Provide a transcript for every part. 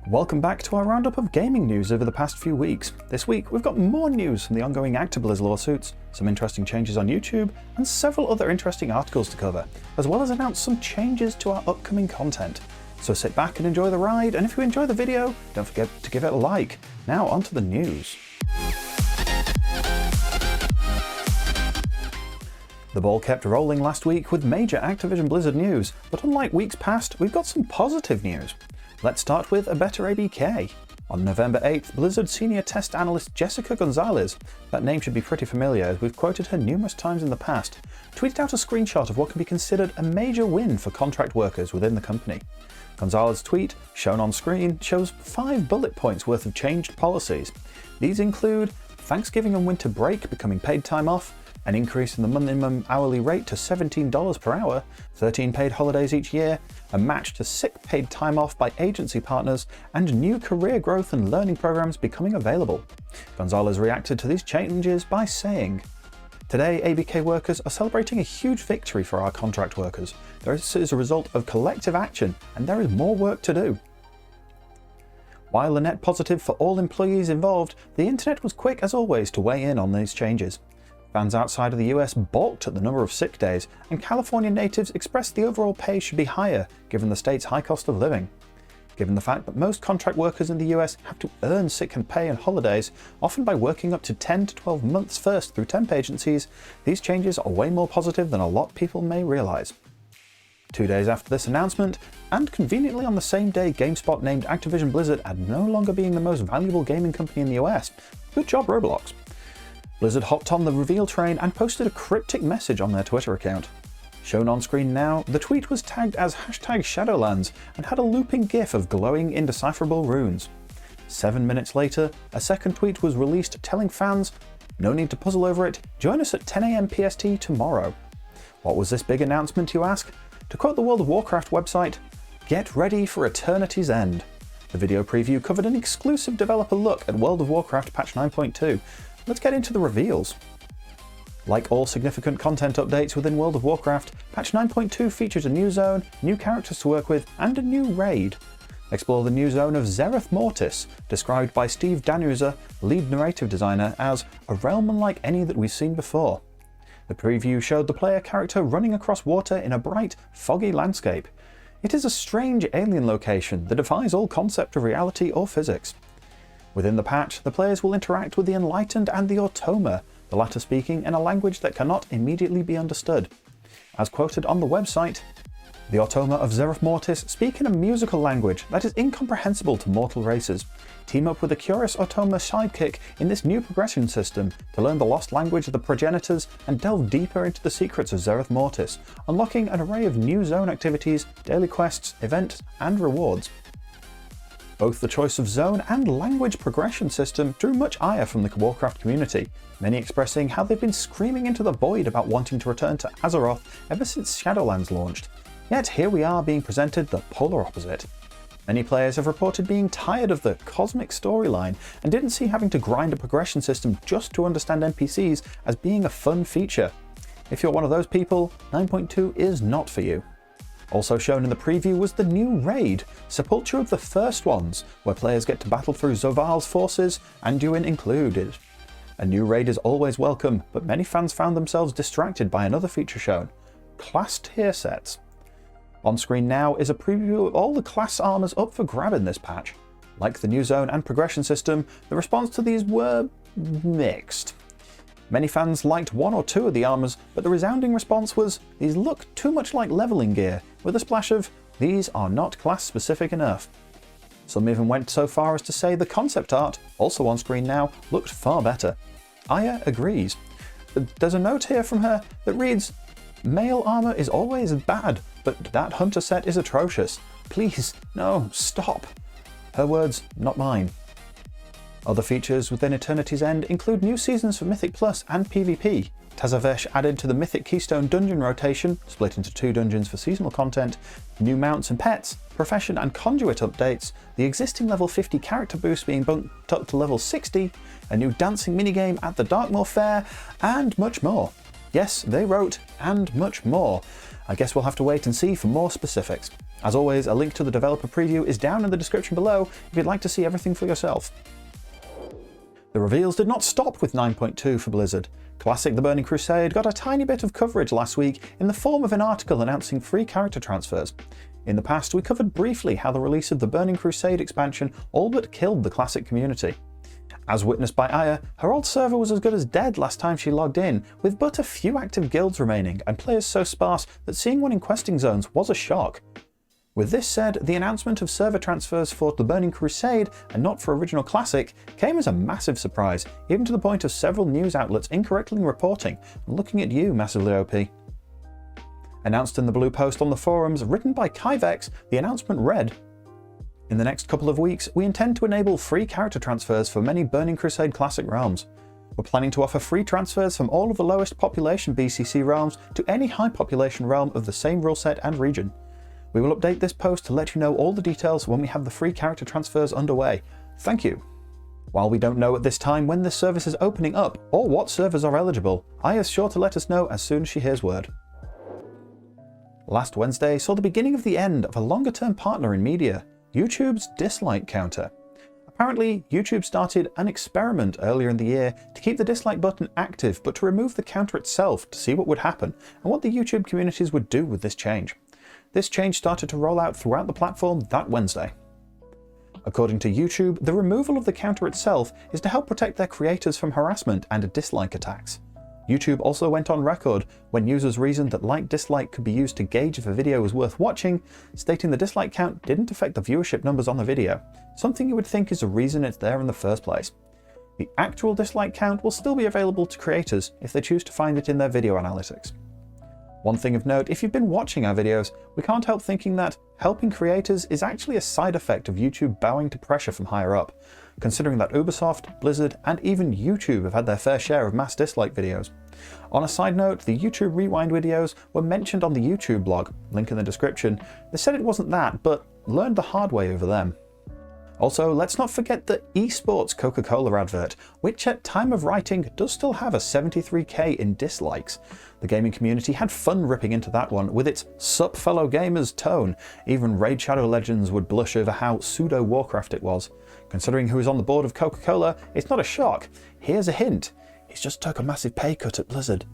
Welcome back to our roundup of gaming news over the past few weeks. This week we've got more news from the ongoing ActiBlizz lawsuits, some interesting changes on YouTube, and several other interesting articles to cover, as well as announce some changes to our upcoming content. So sit back and enjoy the ride, and if you enjoy the video, don't forget to give it a like. Now onto the news. The ball kept rolling last week with major Activision Blizzard news, but unlike weeks past, we've got some positive news. Let's start with ABetterABK. On November 8th, Blizzard senior test analyst Jessica Gonzalez, that name should be pretty familiar as we've quoted her numerous times in the past, tweeted out a screenshot of what can be considered a major win for contract workers within the company. Gonzalez's tweet, shown on screen, shows 5 bullet points worth of changed policies. These include Thanksgiving and winter break becoming paid time off, an increase in the minimum hourly rate to $17 per hour, 13 paid holidays each year, a match to sick paid time off by agency partners, and new career growth and learning programs becoming available. Gonzalez reacted to these changes by saying, "Today, ABK workers are celebrating a huge victory for our contract workers. This is a result of collective action, and there is more work to do." While a net positive for all employees involved, the internet was quick as always to weigh in on these changes. Fans outside of the US balked at the number of sick days, and California natives expressed the overall pay should be higher given the state's high cost of living. Given the fact that most contract workers in the US have to earn sick and pay and holidays, often by working up to 10 to 12 months first through temp agencies, these changes are way more positive than a lot of people may realise. 2 days after this announcement, and conveniently on the same day GameSpot named Activision Blizzard as no longer being the most valuable gaming company in the US, good job Roblox. Blizzard hopped on the reveal train and posted a cryptic message on their Twitter account. Shown on screen now, the tweet was tagged as #Shadowlands and had a looping gif of glowing indecipherable runes. 7 minutes later, a second tweet was released telling fans, "No need to puzzle over it, join us at 10 AM PST tomorrow." What was this big announcement, you ask? To quote the World of Warcraft website, "Get ready for eternity's end." The video preview covered an exclusive developer look at World of Warcraft patch 9.2. Let's get into the reveals. Like all significant content updates within World of Warcraft, patch 9.2 features a new zone, new characters to work with, and a new raid. Explore the new zone of Zereth Mortis, described by Steve Danuser, lead narrative designer, as a realm unlike any that we've seen before. The preview showed the player character running across water in a bright, foggy landscape. It is a strange alien location that defies all concept of reality or physics. Within the patch, the players will interact with the Enlightened and the Automa, the latter speaking in a language that cannot immediately be understood. As quoted on the website, "The Automa of Zereth Mortis speak in a musical language that is incomprehensible to mortal races. Team up with a curious Automa sidekick in this new progression system to learn the lost language of the progenitors and delve deeper into the secrets of Zereth Mortis, unlocking an array of new zone activities, daily quests, events, and rewards." Both the choice of zone and language progression system drew much ire from the Warcraft community, many expressing how they've been screaming into the void about wanting to return to Azeroth ever since Shadowlands launched. Yet here we are being presented the polar opposite. Many players have reported being tired of the cosmic storyline and didn't see having to grind a progression system just to understand NPCs as being a fun feature. If you're one of those people, 9.2 is not for you. Also shown in the preview was the new raid, Sepulture of the First Ones, where players get to battle through Zoval's forces, Anduin included. A new raid is always welcome, but many fans found themselves distracted by another feature shown, class tier sets. On screen now is a preview of all the class armors up for grab in this patch. Like the new zone and progression system, the response to these were mixed. Many fans liked one or two of the armors, but the resounding response was, "These look too much like leveling gear," with a splash of, "These are not class specific enough." Some even went so far as to say the concept art, also on screen now, looked far better. Aya agrees. There's a note here from her that reads, "Male armor is always bad, but that hunter set is atrocious. Please, no, stop." Her words, not mine. Other features within Eternity's End include new seasons for Mythic Plus and PvP, Tazavesh added to the Mythic Keystone dungeon rotation, split into 2 dungeons for seasonal content, new mounts and pets, profession and conduit updates, the existing level 50 character boost being bumped up to level 60, a new dancing minigame at the Darkmoor Fair, and much more. Yes, they wrote, and much more. I guess we'll have to wait and see for more specifics. As always, a link to the developer preview is down in the description below if you'd like to see everything for yourself. The reveals did not stop with 9.2 for Blizzard. Classic The Burning Crusade got a tiny bit of coverage last week in the form of an article announcing free character transfers. In the past, we covered briefly how the release of the Burning Crusade expansion all but killed the Classic community. As witnessed by Aya, her old server was as good as dead last time she logged in, with but a few active guilds remaining and players so sparse that seeing one in questing zones was a shock. With this said, the announcement of server transfers for the Burning Crusade and not for original Classic came as a massive surprise, even to the point of several news outlets incorrectly reporting, looking at you, massively OP. Announced in the blue post on the forums, written by Kyvex, the announcement read, "In the next couple of weeks, we intend to enable free character transfers for many Burning Crusade Classic realms. We're planning to offer free transfers from all of the lowest population BCC realms to any high population realm of the same rule set and region. We will update this post to let you know all the details when we have the free character transfers underway. Thank you." While we don't know at this time when this service is opening up or what servers are eligible, Aya is sure to let us know as soon as she hears word. Last Wednesday saw the beginning of the end of a longer-term partner in media, YouTube's dislike counter. Apparently, YouTube started an experiment earlier in the year to keep the dislike button active but to remove the counter itself to see what would happen and what the YouTube communities would do with this change. This change started to roll out throughout the platform that Wednesday. According to YouTube, the removal of the counter itself is to help protect their creators from harassment and dislike attacks. YouTube also went on record when users reasoned that like-dislike could be used to gauge if a video was worth watching, stating the dislike count didn't affect the viewership numbers on the video, something you would think is the reason it's there in the first place. The actual dislike count will still be available to creators if they choose to find it in their video analytics. One thing of note, if you've been watching our videos, we can't help thinking that helping creators is actually a side effect of YouTube bowing to pressure from higher up, considering that Ubisoft, Blizzard, and even YouTube have had their fair share of mass dislike videos. On a side note, the YouTube Rewind videos were mentioned on the YouTube blog, link in the description. They said it wasn't that, but learned the hard way over them. Also, let's not forget the esports Coca-Cola advert, which at time of writing does still have a 73k in dislikes. The gaming community had fun ripping into that one with its "sup fellow gamers" tone. Even Raid Shadow Legends would blush over how pseudo-Warcraft it was. Considering who is on the board of Coca-Cola, it's not a shock. Here's a hint. He's just took a massive pay cut at Blizzard.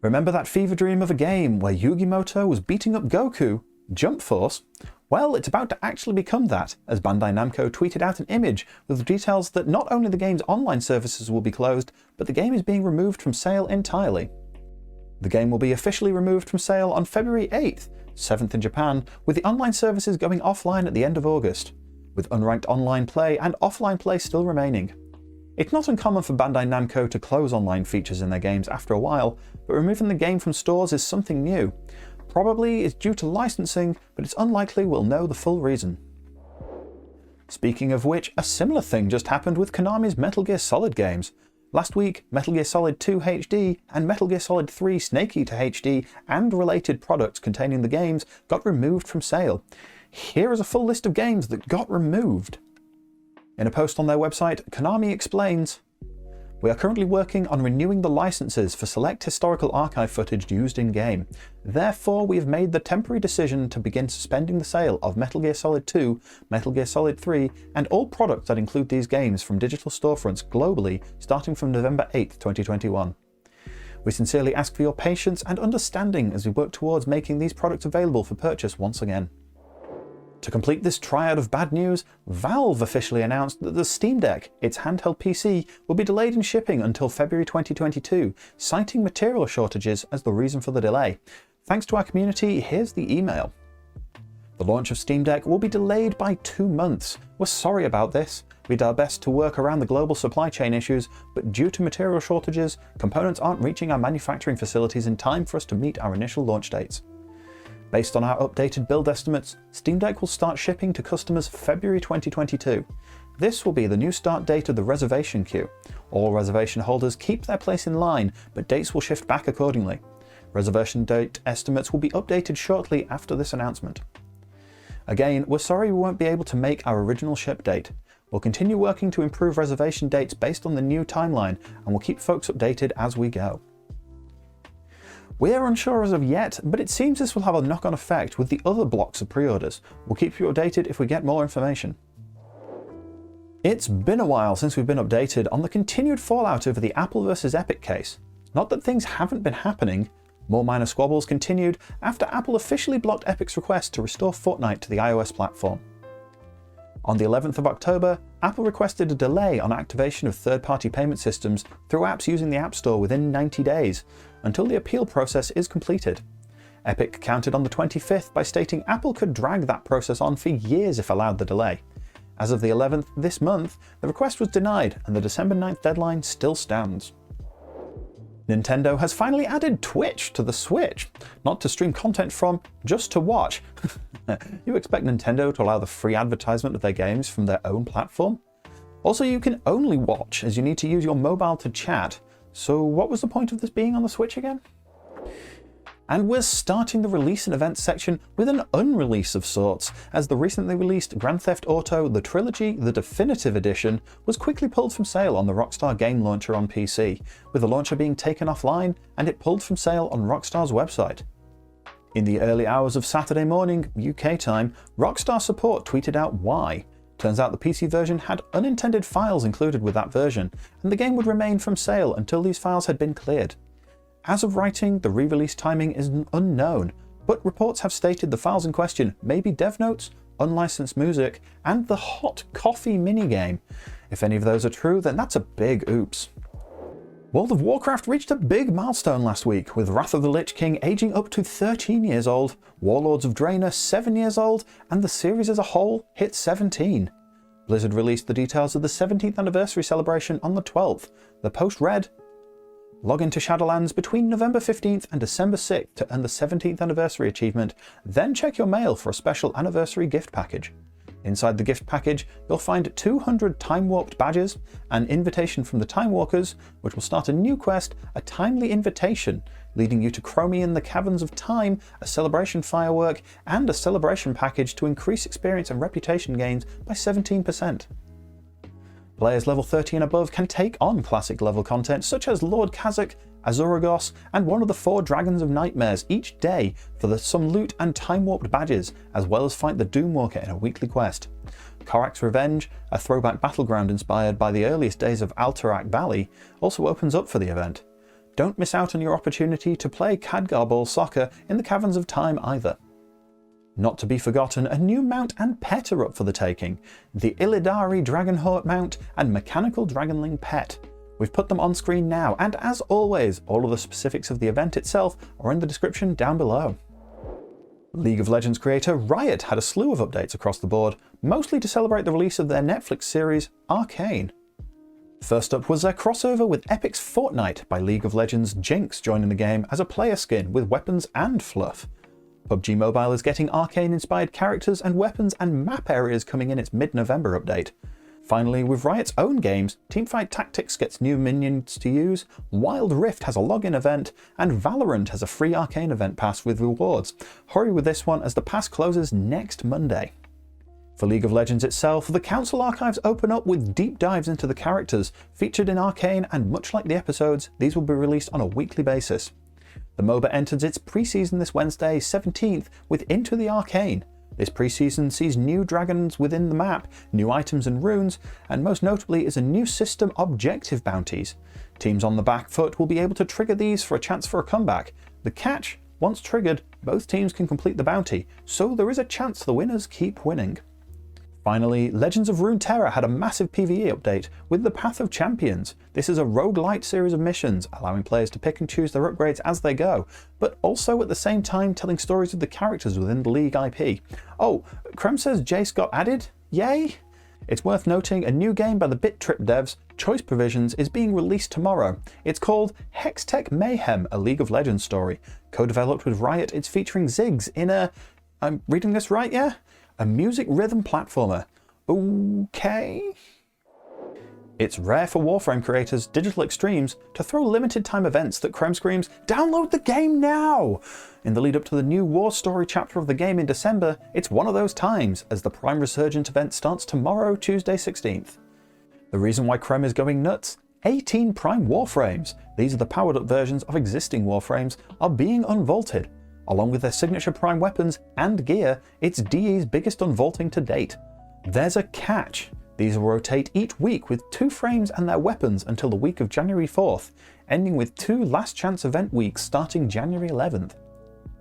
Remember that fever dream of a game where Yugimoto was beating up Goku? Jump Force? Well, it's about to actually become that, as Bandai Namco tweeted out an image with details that not only the game's online services will be closed, but the game is being removed from sale entirely. The game will be officially removed from sale on February 8th, 7th in Japan, with the online services going offline at the end of August, with unranked online play and offline play still remaining. It's not uncommon for Bandai Namco to close online features in their games after a while, but removing the game from stores is something new. Probably it's due to licensing, but it's unlikely we'll know the full reason. Speaking of which, a similar thing just happened with Konami's Metal Gear Solid games. Last week, Metal Gear Solid 2 HD and Metal Gear Solid 3 Snake Eater HD and related products containing the games got removed from sale. Here is a full list of games that got removed. In a post on their website, Konami explains, "We are currently working on renewing the licenses for select historical archive footage used in-game. Therefore, we have made the temporary decision to begin suspending the sale of Metal Gear Solid 2, Metal Gear Solid 3, and all products that include these games from digital storefronts globally starting from November 8, 2021. We sincerely ask for your patience and understanding as we work towards making these products available for purchase once again." To complete this triad of bad news, Valve officially announced that the Steam Deck, its handheld PC, will be delayed in shipping until February 2022, citing material shortages as the reason for the delay. Thanks to our community, here's the email. "The launch of Steam Deck will be delayed by 2 months. We're sorry about this. We did our best to work around the global supply chain issues, but due to material shortages, components aren't reaching our manufacturing facilities in time for us to meet our initial launch dates. Based on our updated build estimates, Steam Deck will start shipping to customers February 2022. This will be the new start date of the reservation queue. All reservation holders keep their place in line, but dates will shift back accordingly. Reservation date estimates will be updated shortly after this announcement. Again, we're sorry we won't be able to make our original ship date. We'll continue working to improve reservation dates based on the new timeline, and we'll keep folks updated as we go." We're unsure as of yet, but it seems this will have a knock-on effect with the other blocks of pre-orders. We'll keep you updated if we get more information. It's been a while since we've been updated on the continued fallout over the Apple versus Epic case. Not that things haven't been happening. More minor squabbles continued after Apple officially blocked Epic's request to restore Fortnite to the iOS platform. On the 11th of October, Apple requested a delay on activation of third-party payment systems through apps using the App Store within 90 days, until the appeal process is completed. Epic countered on the 25th by stating Apple could drag that process on for years if allowed the delay. As of the 11th this month, the request was denied and the December 9th deadline still stands. Nintendo has finally added Twitch to the Switch, not to stream content from, just to watch. You expect Nintendo to allow the free advertisement of their games from their own platform? Also, you can only watch as you need to use your mobile to chat, so what was the point of this being on the Switch again? And we're starting the release and events section with an unrelease of sorts, as the recently released Grand Theft Auto The Trilogy The Definitive Edition was quickly pulled from sale on the Rockstar game launcher on PC, with the launcher being taken offline and it pulled from sale on Rockstar's website. In the early hours of Saturday morning, UK time, Rockstar Support tweeted out why. Turns out the PC version had unintended files included with that version, and the game would remain from sale until these files had been cleared. As of writing, the re-release timing is unknown, but reports have stated the files in question may be dev notes, unlicensed music, and the hot coffee minigame. If any of those are true, then that's a big oops. World of Warcraft reached a big milestone last week, with Wrath of the Lich King aging up to 13 years old, Warlords of Draenor 7 years old, and the series as a whole hit 17. Blizzard released the details of the 17th anniversary celebration on the 12th. The post read, "Log into Shadowlands between November 15th and December 6th to earn the 17th anniversary achievement, then check your mail for a special anniversary gift package. Inside the gift package, you'll find 200 time-warped badges, an invitation from the Time Walkers, which will start a new quest, a timely invitation, leading you to Chromium the Caverns of Time, a celebration firework, and a celebration package to increase experience and reputation gains by 17%. Players level 30 and above can take on classic level content such as Lord Kazakh, Azuragos, and one of the 4 Dragons of Nightmares each day for some loot and time-warped badges, as well as fight the Doomwalker in a weekly quest. Korak's Revenge, a throwback battleground inspired by the earliest days of Alterac Valley, also opens up for the event. Don't miss out on your opportunity to play Khadgar Ball Soccer in the Caverns of Time either. Not to be forgotten, a new mount and pet are up for the taking, the Illidari Dragonheart mount and Mechanical Dragonling pet. We've put them on screen now, and as always, all of the specifics of the event itself are in the description down below. League of Legends creator Riot had a slew of updates across the board, mostly to celebrate the release of their Netflix series Arcane. First up was their crossover with Epic's Fortnite by League of Legends Jinx joining the game as a player skin with weapons and fluff. PUBG Mobile is getting Arcane-inspired characters and weapons and map areas coming in its mid-November update. Finally, with Riot's own games, Teamfight Tactics gets new minions to use, Wild Rift has a login event, and Valorant has a free Arcane event pass with rewards. Hurry with this one as the pass closes next Monday. For League of Legends itself, the Council archives open up with deep dives into the characters featured in Arcane, and much like the episodes, these will be released on a weekly basis. The MOBA enters its preseason this Wednesday, 17th, with Into the Arcane. This preseason sees new dragons within the map, new items and runes, and most notably is a new system objective bounties. Teams on the back foot will be able to trigger these for a chance for a comeback. The catch, once triggered, both teams can complete the bounty, so there is a chance the winners keep winning. Finally, Legends of Runeterra had a massive PvE update with the Path of Champions. This is a roguelite series of missions, allowing players to pick and choose their upgrades as they go, but also at the same time telling stories of the characters within the League IP. Oh, Krem says Jace got added? Yay! It's worth noting a new game by the BitTrip devs, Choice Provisions, is being released tomorrow. It's called Hextech Mayhem, a League of Legends story. Co-developed with Riot, it's featuring Ziggs in a... I'm reading this right, yeah? A music rhythm platformer. Okay. It's rare for Warframe creators, Digital Extremes, to throw limited time events that Krem screams, "Download the game now!" In the lead up to the new War Story chapter of the game in December, it's one of those times, as the Prime Resurgence event starts tomorrow, Tuesday 16th. The reason why Krem is going nuts? 18 Prime Warframes, these are the powered up versions of existing Warframes, are being unvaulted. Along with their signature Prime weapons and gear, it's DE's biggest unvaulting to date. There's a catch. These will rotate each week with 2 frames and their weapons until the week of January 4th, ending with 2 last chance event weeks starting January 11th.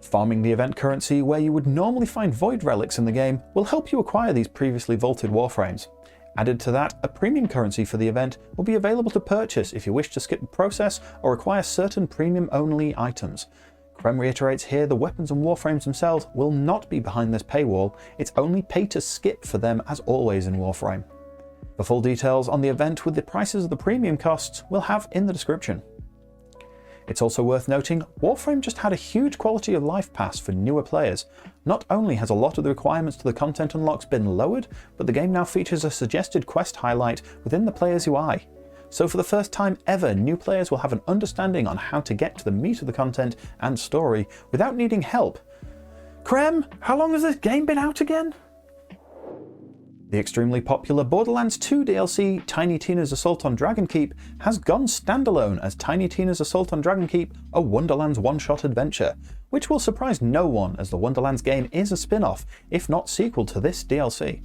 Farming the event currency where you would normally find void relics in the game will help you acquire these previously vaulted Warframes. Added to that, a premium currency for the event will be available to purchase if you wish to skip the process or acquire certain premium only items. Krem reiterates here the weapons and Warframes themselves will not be behind this paywall, it's only pay to skip for them as always in Warframe. The full details on the event with the prices of the premium costs we'll have in the description. It's also worth noting, Warframe just had a huge quality of life pass for newer players. Not only has a lot of the requirements to the content unlocks been lowered, but the game now features a suggested quest highlight within the player's UI. So for the first time ever, new players will have an understanding on how to get to the meat of the content and story without needing help. Krem, how long has this game been out again? The extremely popular Borderlands 2 DLC, Tiny Tina's Assault on Dragonkeep, has gone standalone as Tiny Tina's Assault on Dragonkeep, a Wonderlands one-shot adventure, which will surprise no one as the Wonderlands game is a spin-off, if not sequel to this DLC.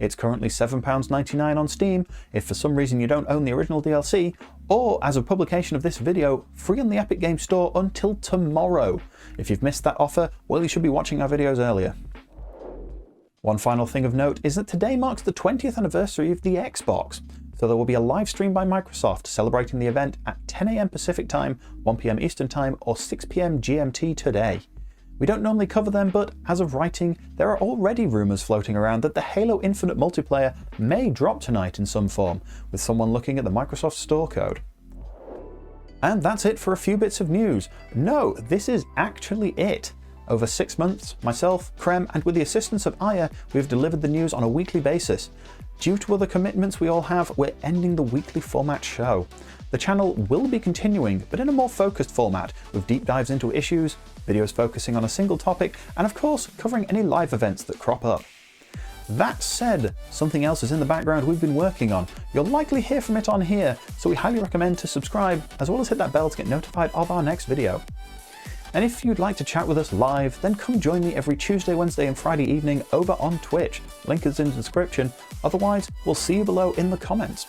It's currently £7.99 on Steam, if for some reason you don't own the original DLC, or as of publication of this video, free on the Epic Games Store until tomorrow. If you've missed that offer, well, you should be watching our videos earlier. One final thing of note is that today marks the 20th anniversary of the Xbox, so there will be a live stream by Microsoft celebrating the event at 10 AM Pacific Time, 1 PM Eastern Time, or 6 PM GMT today. We don't normally cover them, but as of writing, there are already rumours floating around that the Halo Infinite multiplayer may drop tonight in some form, with someone looking at the Microsoft Store code. And that's it for a few bits of news. No, this is actually it. Over 6 months, myself, Krem, and with the assistance of Aya, we've delivered the news on a weekly basis. Due to other commitments we all have, we're ending the weekly format show. The channel will be continuing, but in a more focused format, with deep dives into issues, videos focusing on a single topic, and of course, covering any live events that crop up. That said, something else is in the background we've been working on. You'll likely hear from it on here, so we highly recommend to subscribe, as well as hit that bell to get notified of our next video. And if you'd like to chat with us live, then come join me every Tuesday, Wednesday and Friday evening over on Twitch. Link is in the description. Otherwise, we'll see you below in the comments.